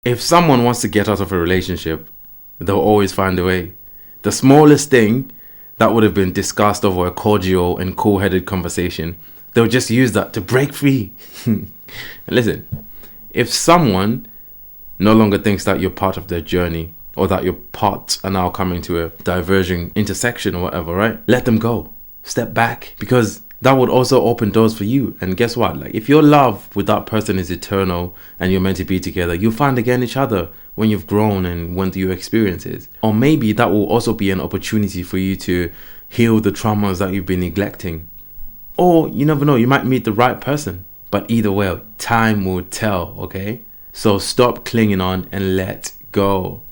If someone wants to get out of a relationship, they'll always find a way. The smallest thing that would have been discussed over a cordial and cool-headed conversation, they'll just use that to break free. And listen, if someone no longer thinks that you're part of their journey or that your parts are now coming to a diverging intersection or whatever, right? Let them go. Step back, because that would also open doors for you. And guess what? Like, if your love with that person is eternal and you're meant to be together, you'll find again each other when you've grown and went through your experiences. Or maybe that will also be an opportunity for you to heal the traumas that you've been neglecting. Or you never know, you might meet the right person. But either way, time will tell, okay? So stop clinging on and let go.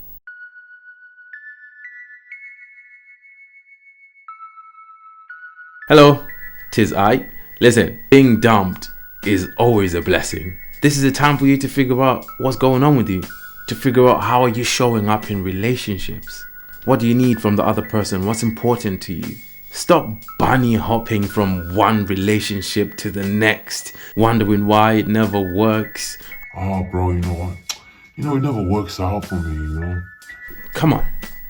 Hello, 'tis I. Listen, being dumped is always a blessing. This is a time for you to figure out what's going on with you. To figure out how are you showing up in relationships. What do you need from the other person? What's important to you? Stop bunny hopping from one relationship to the next, wondering why it never works. Oh, bro, you know what? It never works out for me. Come on.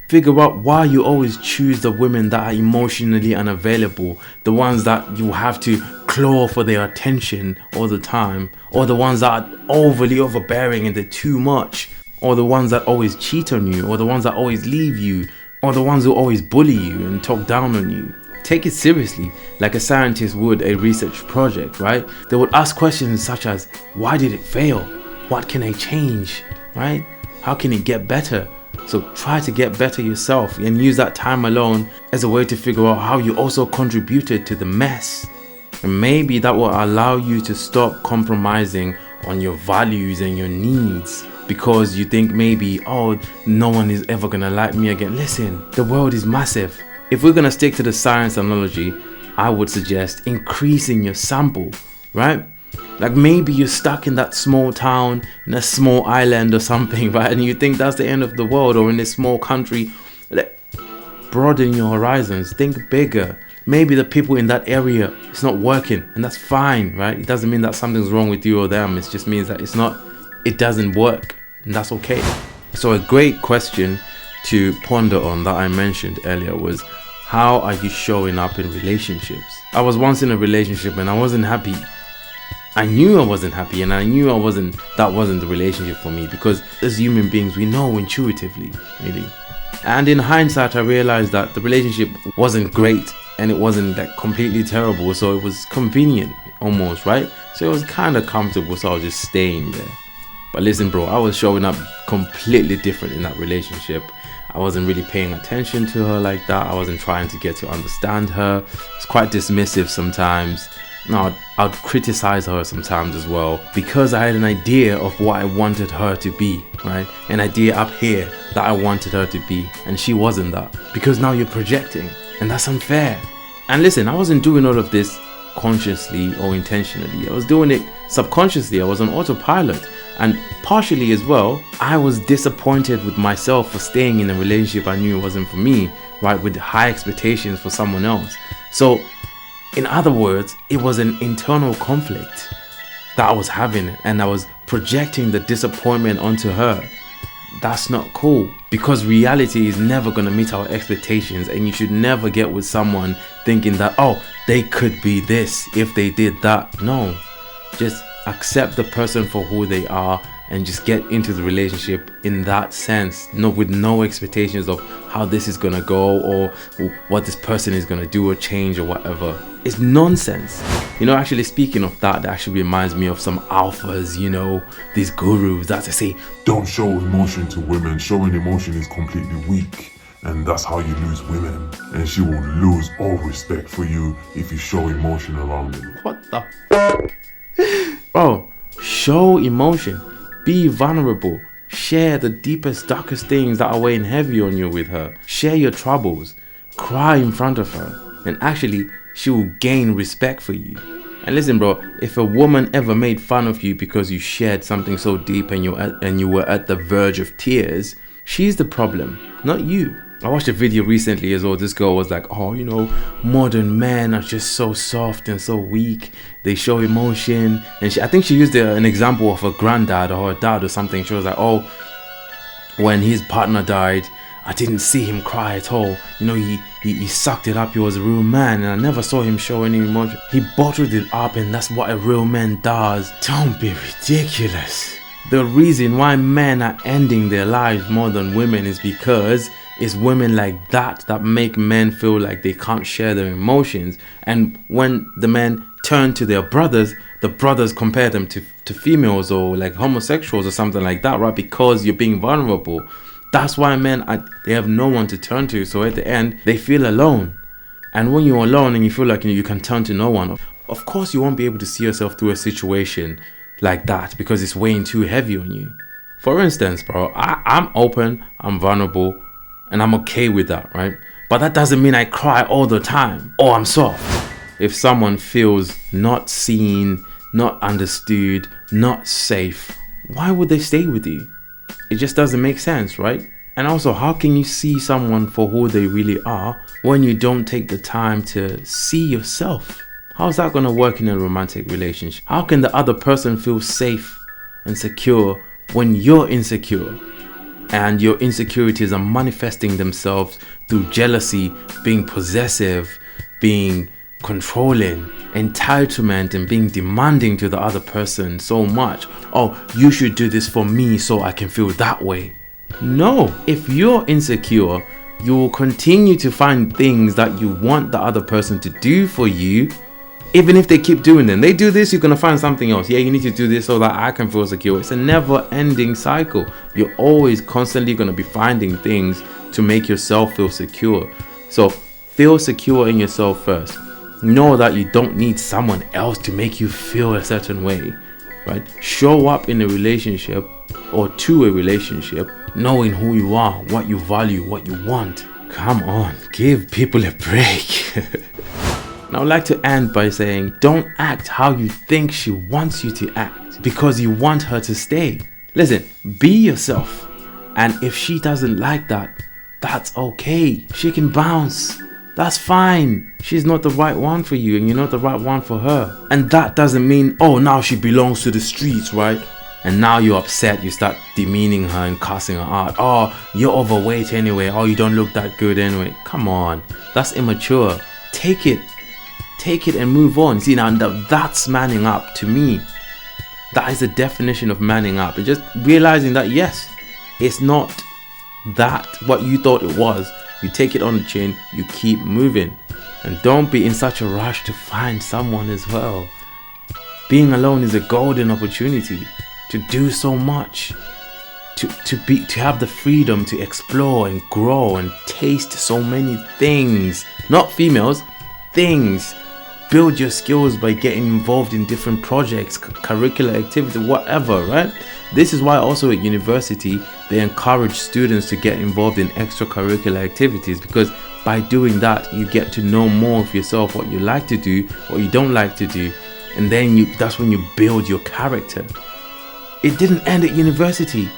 Figure out why you always choose the women that are emotionally unavailable, the ones that you have to claw for their attention all the time, or the ones that are overly overbearing and they're too much, or the ones that always cheat on you, or the ones that always leave you, or the ones who always bully you and talk down on you. Take it seriously, like a scientist would a research project, right? They would ask questions such as, why did it fail? What can I change, right? How can it get better? So try to get better yourself and use that time alone as a way to figure out how you also contributed to the mess. And maybe that will allow you to stop compromising on your values and your needs because you think maybe, oh, no one is ever gonna like me again. Listen, the world is massive. If we're gonna stick to the science analogy, I would suggest increasing your sample, right? Like maybe you're stuck in that small town, in a small island or something, right? And you think that's the end of the world, or in this small country. Broaden your horizons, think bigger. Maybe the people in that area, it's not working, and that's fine, right? It doesn't mean that something's wrong with you or them. It just means that it doesn't work, and that's okay. So a great question to ponder on that I mentioned earlier was, how are you showing up in relationships? I was once in a relationship and I wasn't happy. I knew I wasn't happy, and I knew that wasn't the relationship for me, because as human beings, we know intuitively, really. And in hindsight, I realized that the relationship wasn't great and it wasn't like completely terrible. So it was convenient almost, right? So it was kind of comfortable. So I was just staying there. But listen, bro, I was showing up completely different in that relationship. I wasn't really paying attention to her like that. I wasn't trying to get to understand her. I was quite dismissive sometimes. No, I'd criticize her sometimes as well, because I had an idea of what I wanted her to be, right? An idea up here that I wanted her to be, and she wasn't that, because now you're projecting, and that's unfair. And listen, I wasn't doing all of this consciously or intentionally. I was doing it subconsciously. I was on autopilot, and partially as well, I was disappointed with myself for staying in a relationship I knew it wasn't for me, right? With high expectations for someone else. So in other words, it was an internal conflict that I was having, and I was projecting the disappointment onto her. That's not cool, because reality is never going to meet our expectations, and you should never get with someone thinking that, oh, they could be this if they did that. No, just accept the person for who they are and just get into the relationship in that sense, with no expectations of how this is gonna go or what this person is gonna do or change or whatever. It's nonsense. Actually speaking of that actually reminds me of some alphas, these gurus that say, don't show emotion to women. Showing emotion is completely weak. And that's how you lose women. And she will lose all respect for you if you show emotion around them. What the fuck? Bro, show emotion. Be vulnerable. Share the deepest, darkest things that are weighing heavy on you with her. Share your troubles. Cry in front of her. And actually, she will gain respect for you. And listen, bro, if a woman ever made fun of you because you shared something so deep and you were at the verge of tears, she's the problem, not you. I watched a video recently as well. This girl was like, oh, modern men are just so soft and so weak. They show emotion. And I think she used an example of her granddad or her dad or something. She was like, oh, when his partner died, I didn't see him cry at all. He sucked it up. He was a real man, and I never saw him show any emotion. He bottled it up, and that's what a real man does. Don't be ridiculous. The reason why men are ending their lives more than women is because it's women like that make men feel like they can't share their emotions. And when the men turn to their brothers, the brothers compare them to females or like homosexuals or something like that, right? Because you're being vulnerable. That's why men, they have no one to turn to. So at the end, they feel alone. And when you're alone and you feel like you can turn to no one, of course you won't be able to see yourself through a situation like that because it's weighing too heavy on you. For instance, bro, I'm open, I'm vulnerable, and I'm okay with that, right? But that doesn't mean I cry all the time or I'm soft. If someone feels not seen, not understood, not safe, why would they stay with you? It just doesn't make sense, right? And also, how can you see someone for who they really are when you don't take the time to see yourself? How's that going to work in a romantic relationship? How can the other person feel safe and secure when you're insecure? And your insecurities are manifesting themselves through jealousy, being possessive, being controlling, entitlement, and being demanding to the other person so much. Oh, you should do this for me so I can feel that way. No, if you're insecure, you will continue to find things that you want the other person to do for you. Even if they keep doing them, they do this, you're going to find something else. Yeah, you need to do this so that I can feel secure. It's a never-ending cycle. You're always constantly going to be finding things to make yourself feel secure. So feel secure in yourself first. Know that you don't need someone else to make you feel a certain way, right? Show up in a relationship or to a relationship knowing who you are, what you value, what you want. Come on, give people a break. And I would like to end by saying, don't act how you think she wants you to act because you want her to stay. Listen, be yourself. And if she doesn't like that, that's okay. She can bounce. That's fine. She's not the right one for you and you're not the right one for her. And that doesn't mean, oh, now she belongs to the streets, right? And now you're upset, you start demeaning her and cussing her out. Oh, you're overweight anyway. Oh, you don't look that good anyway. Come on. That's immature. Take it and move on. See, now that's manning up to me. That is the definition of manning up. And just realizing that, yes, it's not that what you thought it was. You take it on the chin, you keep moving. And don't be in such a rush to find someone as well. Being alone is a golden opportunity to do so much. To have the freedom to explore and grow and taste so many things. Not females, things. Build your skills by getting involved in different projects, curricular activity, whatever, right? This is why also at university, they encourage students to get involved in extracurricular activities, because by doing that, you get to know more of yourself, what you like to do, what you don't like to do. And then that's when you build your character. It didn't end at university.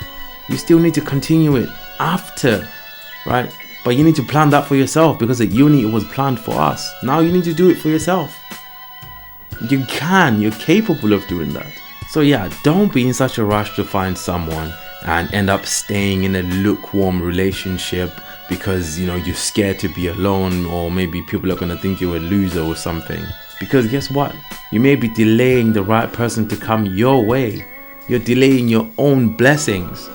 You still need to continue it after, right? But you need to plan that for yourself, because at uni it was planned for us. Now you need to do it for yourself. You're capable of doing that. So yeah, don't be in such a rush to find someone and end up staying in a lukewarm relationship because you're scared to be alone, or maybe people are going to think you're a loser or something. Because guess what? You may be delaying the right person to come your way. You're delaying your own blessings.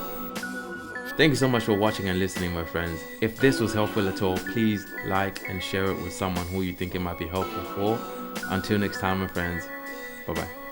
Thank you so much for watching and listening, my friends. If this was helpful at all, please like and share it with someone who you think it might be helpful for. Until next time, my friends. Bye-bye.